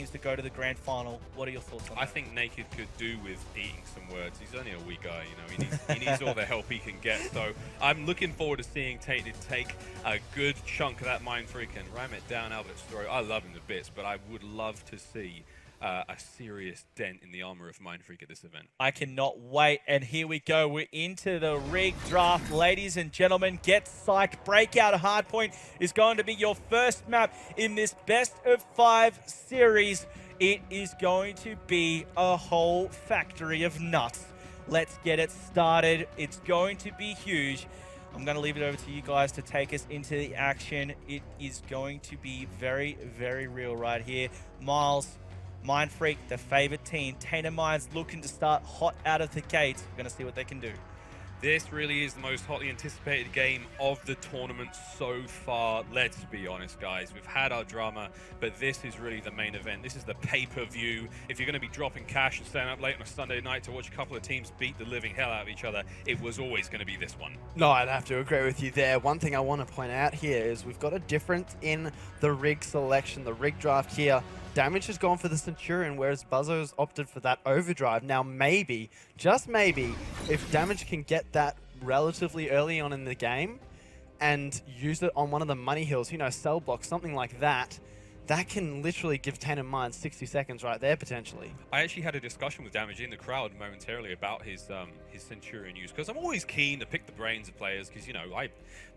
continues to go to the grand final. What are your thoughts on that? I think Naked could do with eating some words. He's only a wee guy, you know. He needs all the help he can get. So I'm looking forward to seeing Tainted take a good chunk of that MINDFREAK and ram it down Albert's throat. I love him to bits, but I would love to see a serious dent in the armor of MINDFREAK at this event. I cannot wait. And here we go. We're into the rig draft. Ladies and gentlemen, get psyched. Breakout Hardpoint is going to be your first map in this best of 5 series. It is going to be a whole factory of nuts. Let's get it started. It's going to be huge. I'm going to leave it over to you guys to take us into the action. It is going to be very, very real right here. Miles, MINDFREAK, the favorite team. Tainted Minds looking to start hot out of the gates. We're going to see what they can do. This really is the most hotly anticipated game of the tournament so far. Let's be honest, guys. We've had our drama, but this is really the main event. This is the pay-per-view. If you're going to be dropping cash and staying up late on a Sunday night to watch a couple of teams beat the living hell out of each other, it was always going to be this one. No, I'd have to agree with you there. One thing I want to point out here is we've got a difference in the rig selection, the rig draft here. Damage has gone for the Centurion, whereas Buzzo's opted for that Overdrive. Now maybe, just maybe, if Damage can get that relatively early on in the game and use it on one of the money hills, you know, cell block, something like that, that can literally give Tainted Minds 60 seconds right there, potentially. I actually had a discussion with Damage in the crowd momentarily about his Centurion use, because I'm always keen to pick the brains of players, because, you know,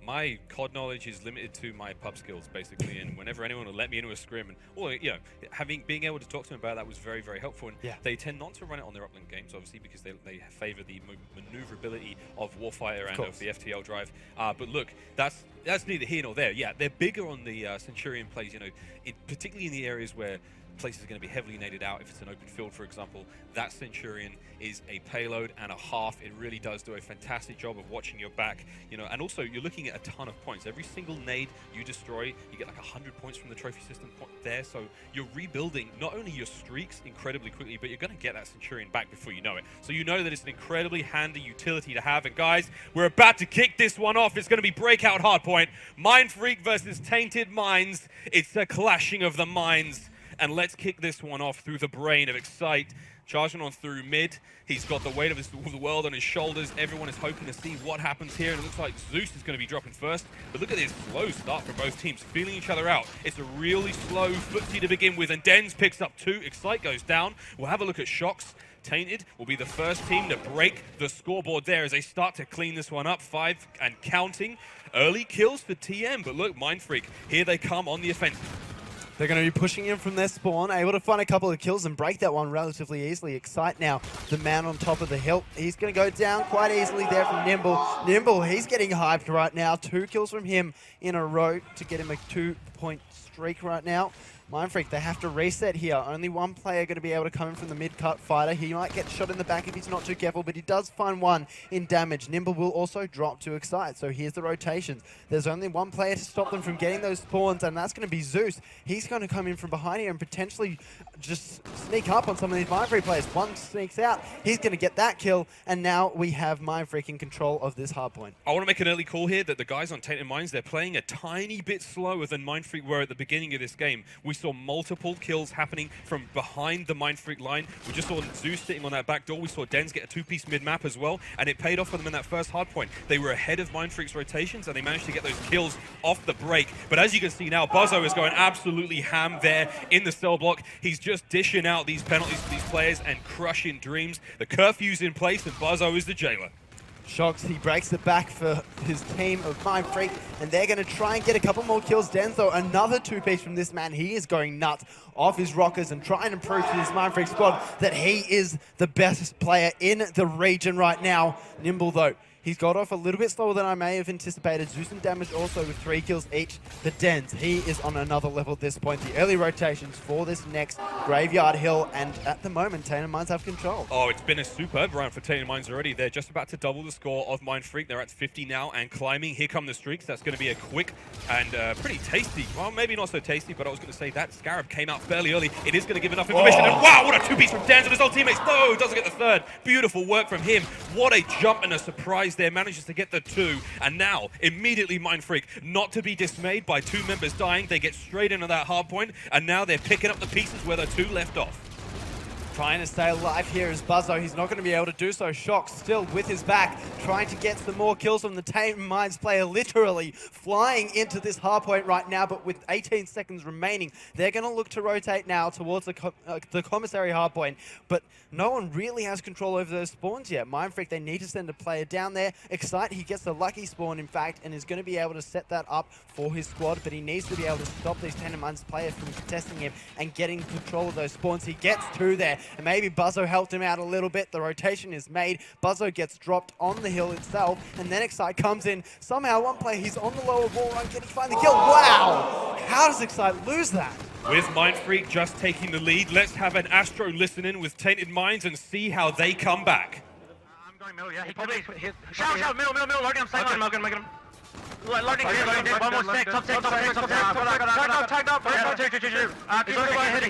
my COD knowledge is limited to my pub skills, basically, and whenever anyone will let me into a scrim, and, or, you know, being able to talk to them about that was very, very helpful, and they tend not to run it on their uplink games, obviously, because they favor the maneuverability of Warfighter and of the FTL drive. But look, that's neither here nor there. Yeah, they're bigger on the Centurion plays, you know, particularly in the areas where places are going to be heavily naded out. If it's an open field, for example, that Centurion is a payload and a half. It really does do a fantastic job of watching your back, you know, and also you're looking at a ton of points. Every single nade you destroy, you get like 100 points from the trophy system there. So you're rebuilding not only your streaks incredibly quickly, but you're going to get that Centurion back before you know it. So you know that it's an incredibly handy utility to have. And guys, we're about to kick this one off. It's going to be breakout hardpoint. MINDFREAK versus Tainted Minds. It's a clashing of the minds. And let's kick this one off through the brain of Excite. Charging on through mid. He's got the weight of the world on his shoulders. Everyone is hoping to see what happens here. And it looks like Zeus is going to be dropping first. But look at this slow start from both teams, feeling each other out. It's a really slow footsie to begin with. And Dens picks up 2. Excite goes down. We'll have a look at Shocks. Tainted will be the first team to break the scoreboard there as they start to clean this one up. 5 and counting. Early kills for TM. But look, MINDFREAK, here they come on the offensive. They're going to be pushing in from their spawn, able to find a couple of kills and break that one relatively easily. Excite now, the man on top of the hill. He's going to go down quite easily there from Nimble. Nimble, he's getting hyped right now. 2 kills from him in a row to get him a 2-point streak right now. MINDFREAK, they have to reset here. Only one player going to be able to come in from the mid-cut fighter. He might get shot in the back if he's not too careful, but he does find one in Damage. Nimble will also drop to Excite, so here's the rotations. There's only one player to stop them from getting those spawns, and that's going to be Zeus. He's going to come in from behind here and potentially just sneak up on some of these MINDFREAK players. One sneaks out, he's going to get that kill, and now we have MINDFREAK in control of this hardpoint. I want to make an early call here that the guys on Tainted Minds, they're playing a tiny bit slower than MINDFREAK were at the beginning of this game. We saw multiple kills happening from behind the MINDFREAK line. We just saw Zeus sitting on that back door. We saw Dens get a 2-piece mid-map as well, and it paid off for them in that first hard point. They were ahead of MINDFREAK's rotations, and they managed to get those kills off the break. But as you can see now, Buzzo is going absolutely ham there in the cell block. He's just dishing out these penalties for these players and crushing dreams. The curfew's in place, and Buzzo is the jailer. Shocks, he breaks it back for his team of MINDFREAK, and they're going to try and get a couple more kills. Denzo, another 2-piece from this man. He is going nuts off his rockers and trying to prove to his MINDFREAK squad that he is the best player in the region right now. Nimble, though, he's got off a little bit slower than I may have anticipated. Zeus and Damage also with 3 kills each. But Dens, he is on another level at this point. The early rotations for this next Graveyard Hill, and at the moment, Tainted Minds have control. Oh, it's been a superb round for Tainted Minds already. They're just about to double the score of MINDFREAK. They're at 50 now and climbing. Here come the streaks. That's going to be a quick and pretty tasty. Well, maybe not so tasty, but I was going to say that Scarab came out fairly early. It is going to give enough information. And wow, what a 2-piece from Dens and his old teammates. No, doesn't get the third. Beautiful work from him. What a jump and a surprise there. Manages to get the 2. And now, immediately MINDFREAK, not to be dismayed by 2 members dying. They get straight into that hard point. And now they're picking up the pieces where the 2 left off. Trying to stay alive here is Buzzo. He's not going to be able to do so. Shock still with his back, trying to get some more kills from the Tainted Minds player, literally flying into this hard point right now, but with 18 seconds remaining, they're going to look to rotate now towards the commissary hard point, but no one really has control over those spawns yet. MINDFREAK, they need to send a player down there. Excite, he gets the lucky spawn, in fact, and is going to be able to set that up for his squad, but he needs to be able to stop these Tainted Minds players from contesting him and getting control of those spawns. He gets 2 there. And maybe Buzzo helped him out a little bit. The rotation is made. Buzzo gets dropped on the hill itself, and then Excite comes in. Somehow, one player, he's on the lower wall run. Can he find the kill? Wow! How does Excite lose that? With MINDFREAK just taking the lead, let's have an Astro listen in with Tainted Minds and see how they come back. I'm going middle, yeah. He probably hit. Shout, middle, loading him, save him. Loading him. Loading him, one more stick, top stick. Tagged up.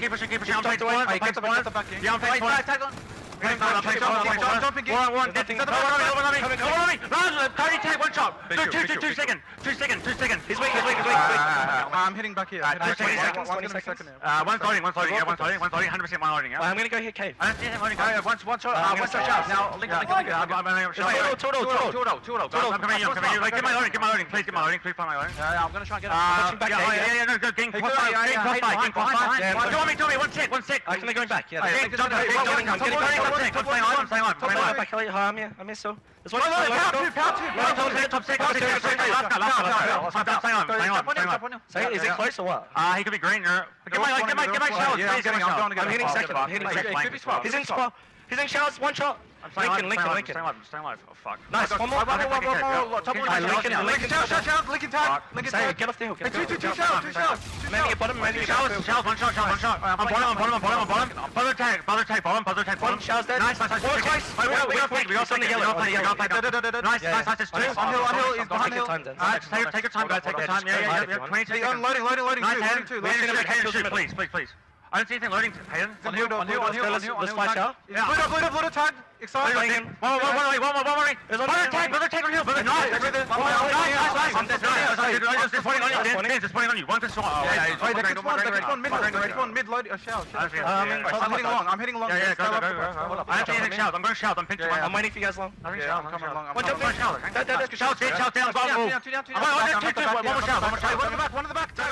Keep pushing. I'm taking one. Yeah, I'm taking one. Tag on. Jumping. One. Cody, take 1 shot. 2 seconds. 2 seconds. He's weak. I'm hitting back here. 20 seconds. One's loading. Yeah, one's loading. 100% one loading. Yeah. I'm gonna go hit cave. I don't see him loading. One shot. Now, link. I'm coming in. Get my loading. Please get my loading. Please find my loading. Yeah, I'm gonna try and get him. Yeah, no, go. Gang crossfire. Do me. One sec. I'm going back. Yeah. I'm here still. There's one. Power two. Top sec. Say, is it close or what? He could be green. Get my shells. I'm hitting second. He's in spot. He's in shells. 1 shot. Lincoln. Staying alive. Oh, fuck. Nice. One more. Top one. Lincoln tag. Get off the hill. Two shells. Maybe a bottom. Shells. 1 shot. I'm bottom. Buzzer tag. Bottom. Shells dead. Nice. We all on the yellow. Nice. It's 2. On hill. He's behind hill. Take your time. Yeah. 20 seconds. Loading. Nice. Two. Please. I don't see anything loading. Hayden. On hill. Let's flash out. Load up tag. Excited. One more. Brother tag on hill. Nice. It's pointing on you. One can swap. Mid load. Shout. I'm hitting along. Yeah, go. I don't see anything shout. I'm going shout. I'm pinching one. I'm waiting for you guys long. I'm coming along. One jump. Shout down. One more shout. One in the back. Go.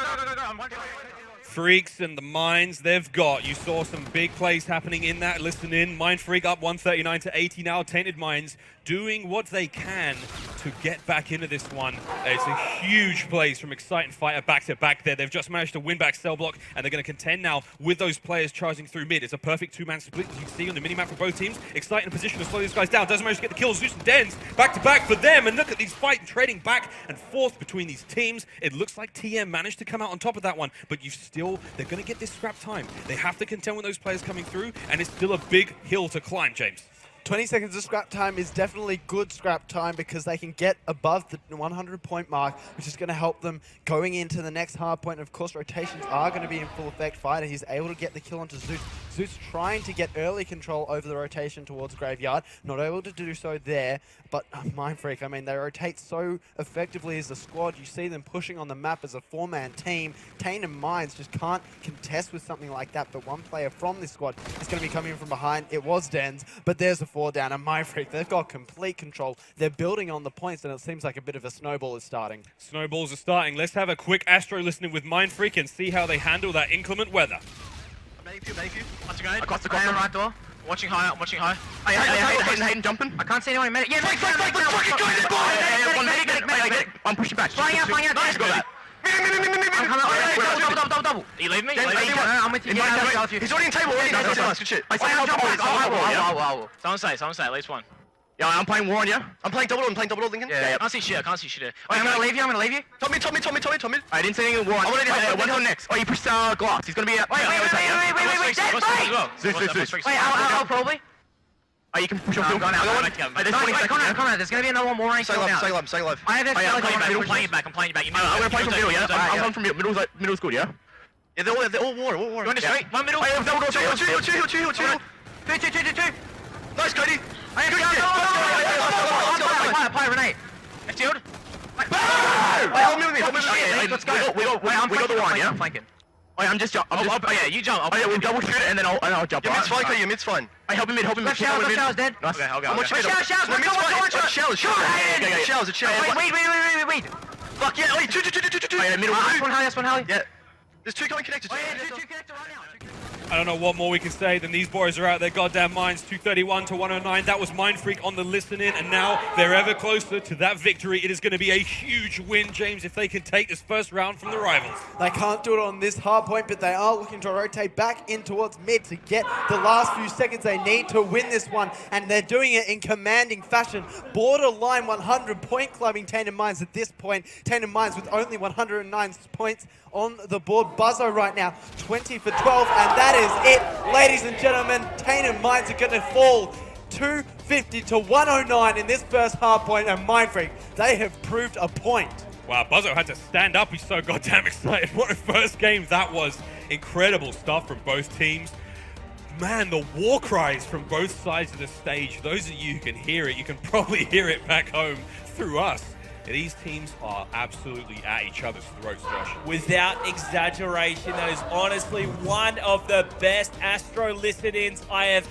Freaks and the Minds, they've got. You saw some big plays happening in that. Listen in. MINDFREAK up 139 to 80 now. Tainted Minds doing what they can to get back into this one. It's a huge plays from Excite and Fighter back to back there. They've just managed to win back cell block, and they're going to contend now with those players charging through mid. It's a perfect 2-man split, as you can see on the minimap for both teams. Excite in a position to slow these guys down. Doesn't manage to get the kills. Zeus and Dens back to back for them, and look at these fight trading back and forth between these teams. It looks like TM managed to come out on top of that one, but they're going to get this scrap time. They have to contend with those players coming through, and it's still a big hill to climb, James. 20 seconds of scrap time is definitely good scrap time because they can get above the 100-point mark, which is going to help them going into the next hard point. Of course, rotations are going to be in full effect. Fighter, he's able to get the kill onto Zeus. Zeus trying to get early control over the rotation towards Graveyard. Not able to do so there, but MINDFREAK, I mean, they rotate so effectively as a squad. You see them pushing on the map as a 4-man team. Tainted Minds just can't contest with something like that, but one player from this squad is going to be coming in from behind. It was Dens, but there's a 4 down, and MINDFREAK, they've got complete control. They're building on the points, and it seems like a bit of a snowball is starting. Snowballs are starting. Let's have a quick Astro listening with MINDFREAK and see how they handle that inclement weather. Ready for you. Once again. Across the right door. Watching high. Hayden jumping. I can't see anyone. Yeah, Flank, I'm pushing back. Flying out. Nice, got that. I'm coming out. Double. You leave me? I'm with you. He's already in table. Good shit. Someone say, at least one. Yeah, I'm playing war on you. I'm playing double, Lincoln. Yeah. I can't see shit. I'm gonna leave you. Tommy. I didn't say anything war on. I wanted to what's on next? Oh, you pushed glass. He's gonna be Wait. Zeus. Wait, I'll probably. Oh, you can push off. I'm going out. Conrad, there's gonna be another one more range. Say love. I have that. I'm playing it back. I'm gonna play from middle, yeah? I'm going from middle. Middle's good, yeah? Yeah, they're all war. You want to straight? One middle. Double door, chill. 2. Nice, Cody. Apply, Renee. Shield. Hold me with me. Let's go. We got the one, yeah? I'm flanking. I'm just. Oh yeah, you jump. We'll double shoot it and then I'll jump. Your mid's fine, your mid's fine. Help me mid. Showers dead. Nice. Okay, I'm watching mid. Showers, No, mid's fine. Shells. Showers. Wait. Fuck yeah. Wait, two. Yeah, middle. That's one Halley. Yeah. There's two going connected. Oh yeah, two connector right now. I don't know what more we can say than these boys are out their goddamn minds. 231 to 109. That was MINDFREAK on the listen-in, and now they're ever closer to that victory. It is going to be a huge win, James, if they can take this first round from the rivals. They can't do it on this hard point, but they are looking to rotate back in towards mid to get the last few seconds they need to win this one, and they're doing it in commanding fashion. Borderline 100-point clubbing Tainted Minds at this point. Tainted Minds with only 109 points on the board. Buzzo right now, 20 for 12, and that is it. Ladies and gentlemen, Tainted Minds are going to fall 250 to 109 in this first hard point, and MINDFREAK, they have proved a point. Wow, Buzzo had to stand up. He's so goddamn excited. What a first game that was. Incredible stuff from both teams. Man, the war cries from both sides of the stage. Those of you who can hear it, you can probably hear it back home through us. These teams are absolutely at each other's throats, Josh. Without exaggeration, that is honestly one of the best Astro listen-ins I have